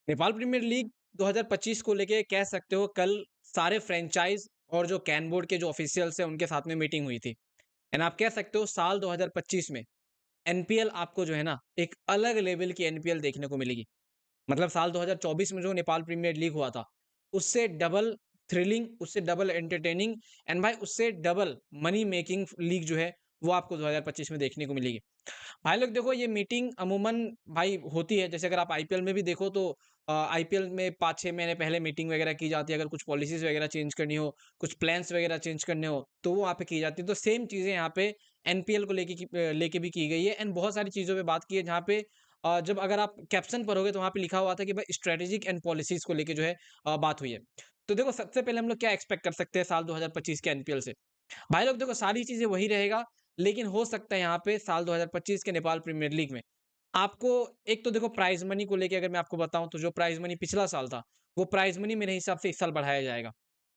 Nepal premiere league 2025 को लेके कह सकते हो कल सारे फ्रेंचाइज और जो कैन बोर्ड के जो ऑफिशियल्स हैं उनके साथ में मीटिंग हुई थी। एंड आप कह सकते हो साल 2025 में एनपीएल आपको जो है ना एक अलग लेवल की एनपीएल देखने को मिलेगी। मतलब साल 2024 में जो नेपाल प्रीमियर लीग हुआ था, उससे डबल थ्रिलिंग, उससे डबल एंटरटेनिंग एंड भाई उससे डबल मनी मेकिंग लीग जो है वो आपको 2025 में देखने को मिलेगी। भाई लोग देखो ये मीटिंग अमूमन भाई होती है, जैसे अगर आप आईपीएल में भी देखो तो आईपीएल में 5-6 महीने पहले मीटिंग वगैरह की जाती है, अगर कुछ पॉलिसीज वगैरह चेंज करनी हो, कुछ प्लान्स वगैरह चेंज करने हो तो वो वहाँ पे की जाती है। तो सेम चीज़ें यहाँ पे एनपीएल को लेके भी की गई है एंड बहुत सारी चीज़ों पे बात की है जहाँ पे जब अगर आप कैप्शन पढ़ोगे तो वहाँ पे लिखा हुआ था कि भाई स्ट्रेटेजिक एंड पॉलिसीज को लेके जो है बात हुई है। तो देखो सबसे पहले हम लोग क्या एक्सपेक्ट कर सकते हैं साल 2025 के एनपीएल से? भाई लोग देखो सारी चीज़ें वही रहेगा, लेकिन हो सकता है यहाँ पे साल 2025 के नेपाल प्रीमियर लीग में आपको एक तो देखो प्राइज़ मनी को लेके अगर मैं आपको बताऊँ तो जो प्राइज़ मनी पिछला साल था, वो प्राइज़ मनी मेरे हिसाब से इस साल बढ़ाया जाएगा।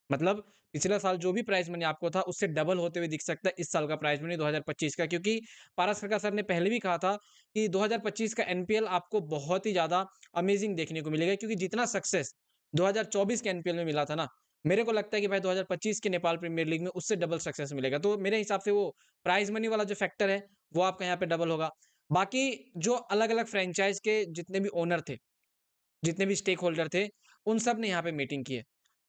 मतलब पिछला साल जो भी प्राइज़ मनी आपको था उससे डबल होते हुए दिख सकता है इस साल का प्राइज़ मनी 2025 का, क्योंकि पारस सरकार सर ने पहले भी कहा था कि 2025 का एनपीएल आपको बहुत ही ज़्यादा अमेज़िंग देखने को मिलेगा, क्योंकि जितना सक्सेस 2024 के एनपीएल में मिला था ना, मेरे को लगता है कि भाई 2025 के नेपाल प्रीमियर लीग में उससे डबल सक्सेस मिलेगा। तो मेरे हिसाब से वो प्राइज़ मनी वाला जो फैक्टर है, वो आपका यहाँ पे डबल होगा। बाकी जो अलग-अलग फ्रैंचाइज़ के जितने भी ओनर थे, जितने भी स्टेक होल्डर थे, उन सब ने यहाँ पे मीटिंग की है।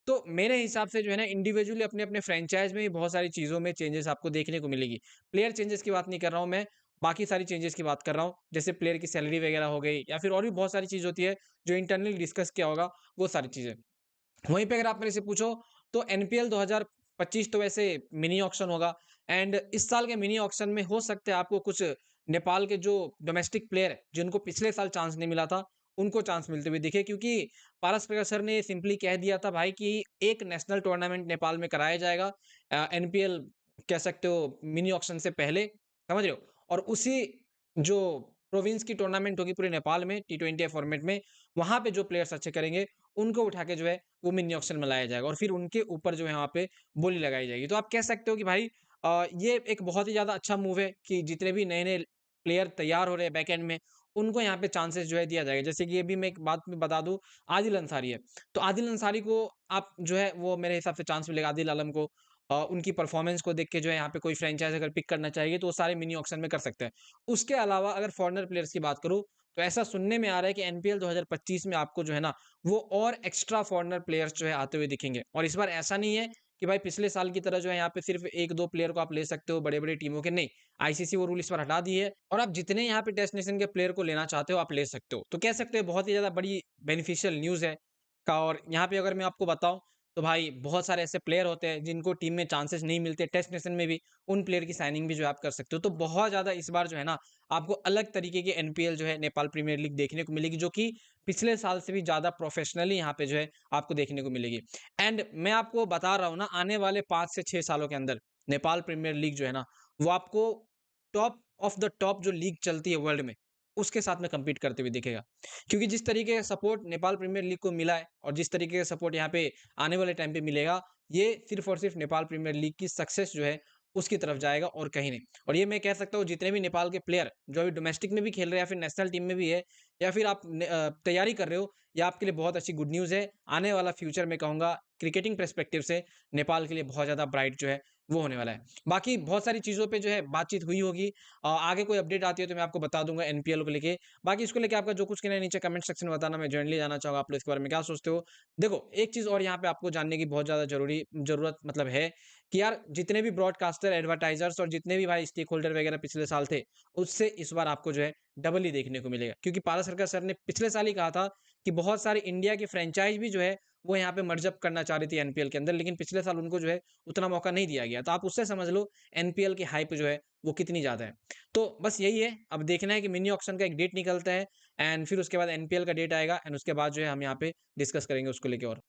तो मेरे हिसाब से जो है ना इंडिविजुअली अपने-अपने फ्रैंचाइज़ में ही बहुत सारी चीज़ों में चेंजेस आपको देखने को मिलेगी। प्लेयर चेंजेस की बात नहीं कर रहा हूँ मैं, बाकी सारी चेंजेस की बात कर रहा हूँ। जैसे प्लेयर की सैलरी वगैरह हो गई या फिर और भी बहुत सारी चीज़ होती है, जो इंटरनली डिस्कस किया होगा, वो सारी चीज़ें। वहीं पे अगर आप मेरे से पूछो तो एनपीएल 2025 तो वैसे मिनी ऑक्शन होगा एंड इस साल के मिनी ऑक्शन में हो सकता है आपको कुछ नेपाल के जो डोमेस्टिक प्लेयर है जिनको पिछले साल चांस नहीं मिला था, उनको चांस मिलते हुए दिखे, क्योंकि पारस प्रकाश सर ने सिंपली कह दिया था भाई कि एक नेशनल टूर्नामेंट नेपाल में कराया जाएगा एनपीएल कह सकते हो मिनी ऑक्शन से पहले, समझ रहे हो? और उसी जो प्रोविंस की टूर्नामेंट होगी पूरे नेपाल में टी20 फॉर्मेट में, वहां पे जो प्लेयर्स अच्छे करेंगे उनको उठा के जो है वो मिनी ऑक्शन में लाया जाएगा और फिर उनके ऊपर जो है वहाँ पे बोली लगाई जाएगी। तो आप कह सकते हो कि भाई ये एक बहुत ही ज़्यादा अच्छा मूव है कि जितने भी नए-नए प्लेयर तैयार हो रहे हैं बैकएंड में, उनको यहाँ पे चांसेस जो है दिया जाएगा। जैसे कि अभी मैं एक बात में बता दूँ, आदिल अंसारी है। तो आदिल अंसारी को आप जो है वो मेरे हिसाब से चांस मिलेगा आदिल आलम को। उनकी परफॉर्मेंस को देख के जो है यहाँ पे कोई फ्रैंचाइज़ अगर पिक करना चाहेगी तो वो सारे मिनी ऑक्शन में कर सकते हैं। उसके अलावा अगर फॉरेनर प्लेयर्स की बात करूँ, तो ऐसा सुनने में आ रहा है कि एनपीएल 2025 में आपको जो है ना वो और एक्स्ट्रा फॉरेनर प्लेयर्स जो है आते हुए दिखेंगे। और इस बार ऐसा नहीं है कि भाई पिछले साल की तरह जो है यहाँ पे सिर्फ 1-2 प्लेयर को आप ले सकते हो बड़े-बड़े टीमों के, नहीं। आईसीसी वो रूल इस बार हटा दी है और आप जितने यहाँ पे डेस्टिनेशन के प्लेयर को लेना चाहते हो आप ले सकते हो। तो कह सकते हो बहुत ही ज़्यादा बड़ी बेनिफिशियल न्यूज़ है का। और यहाँ पे अगर मैं आपको बताऊँ तो भाई बहुत सारे ऐसे प्लेयर होते हैं जिनको टीम में चांसेस नहीं मिलते टेस्ट नेशन में भी, उन प्लेयर की साइनिंग भी जो है आप कर सकते हो। तो बहुत ज़्यादा इस बार जो है ना आपको अलग तरीके की एनपीएल जो है नेपाल प्रीमियर लीग देखने को मिलेगी, जो कि पिछले साल से भी ज़्यादा प्रोफेशनली यहाँ पे जो है आपको देखने को मिलेगी। एंड मैं आपको बता रहा हूँ ना आने वाले 5 से 6 सालों के अंदर नेपाल प्रीमियर लीग जो है ना वो आपको टॉप ऑफ द टॉप जो लीग चलती है वर्ल्ड में, उसके साथ में कम्पीट करते हुए दिखेगा। क्योंकि जिस तरीके का सपोर्ट नेपाल प्रीमियर लीग को मिला है और जिस तरीके का सपोर्ट यहाँ पे आने वाले टाइम पे मिलेगा, ये सिर्फ़ और सिर्फ़ नेपाल प्रीमियर लीग की सक्सेस जो है उसकी तरफ जाएगा और कहीं नहीं। और ये मैं कह सकता हूँ जितने भी नेपाल के प्लेयर जो अभी डोमेस्टिक में भी खेल रहे हैं या फिर नेशनल टीम में भी है या फिर आप तैयारी कर रहे हो, ये आपके लिए बहुत अच्छी गुड न्यूज़ है। आने वाला फ्यूचर मैं कहूँगा क्रिकेटिंग पर्सपेक्टिव से नेपाल के लिए बहुत ज़्यादा ब्राइट जो है वो होने वाला है। बाकी बहुत सारी चीज़ों पे जो है बातचीत हुई होगी। आगे कोई अपडेट आती है तो मैं आपको बता दूँगा एनपीएल को लेके। बाकी इसको लेके आपका जो कुछ कहना है नीचे कमेंट सेक्शन में बताना, मैं जेनुइनली जानना चाहूँगा आप लोग इसके बारे में क्या सोचते हो? देखो, एक चीज़ और यहाँ पे आपको जानने की बहुत ज़्यादा ज़रूरत मतलब है कि यार जितने भी ब्रॉडकास्टर, एडवर्टाइज़र्स और जितने भी भाई स्टेक होल्डर वगैरह पिछले साल थे, उससे इस बार आपको जो है डबल ही देखने को मिलेगा। क्योंकि पारस सरकार सर ने पिछले साल ही कहा था कि बहुत सारे इंडिया की फ्रैंचाइज़ भी जो है वो यहाँ पे मर्ज अप करना चाह रही थी एनपीएल के अंदर, लेकिन पिछले साल उनको जो है उतना मौका नहीं दिया गया। तो आप उससे समझ लो एनपीएल की हाइप जो है वो कितनी ज़्यादा है। तो बस यही है, अब देखना है कि मिनी ऑक्शन का एक डेट निकलता है एंड फिर उसके बाद एनपीएल का डेट आएगा एंड उसके बाद जो है हम यहाँ पे डिस्कस करेंगे उसको लेके और।